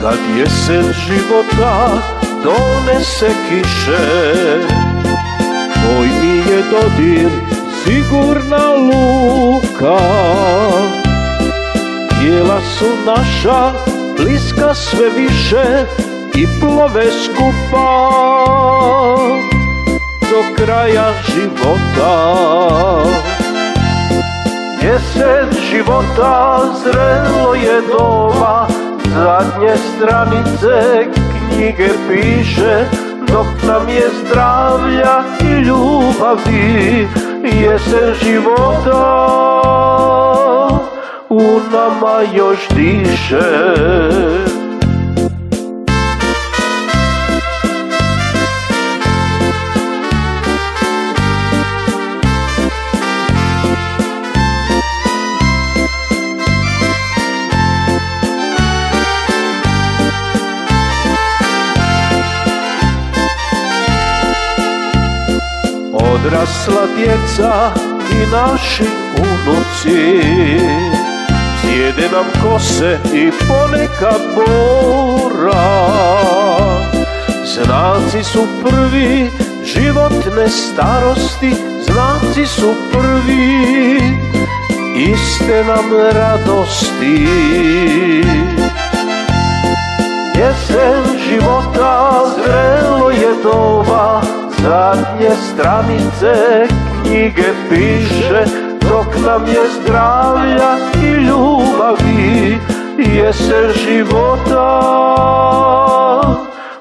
Kad jesen života donese kiše, tvoj mi je dodir sigurna luka. Tijela su naša bliska sve više i plove skupa do kraja života. Jesen života zrelo je doba, zadnje stranice knjige piše, dok nam je zdravlja i ljubavi. Jesen života u nama još diše. Odrasla djeca i naši unuci, sjede nam kose i ponekad bora. Znaci su prvi životne starosti, znaci su prvi iste nam radosti. Jesen života zrelo je doba, zadnje stranice knjige piše, dok nam je zdravlja i ljubavi. Jesen života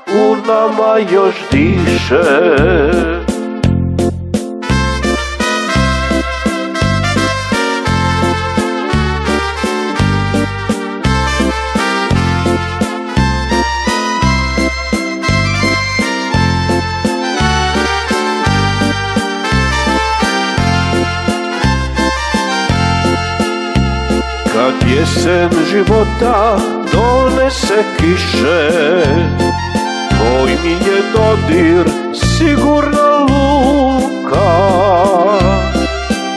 u nama još diše. Kad jesen života donese kiše, tvoj mi je dodir sigurna luka.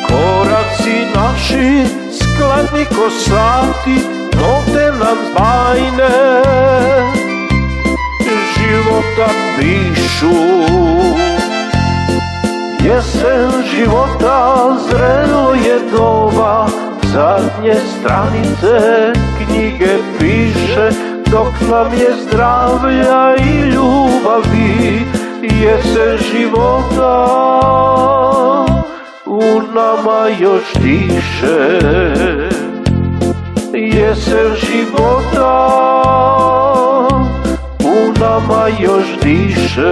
Koraci naši skladni ko sati, note nam bajne života pišu. Jesen života zrelo je doba, zadnje stranice knjige piše, dok nam je zdravlja i ljubavi. Jesen života u nama još diše. Jesen života u nama još diše.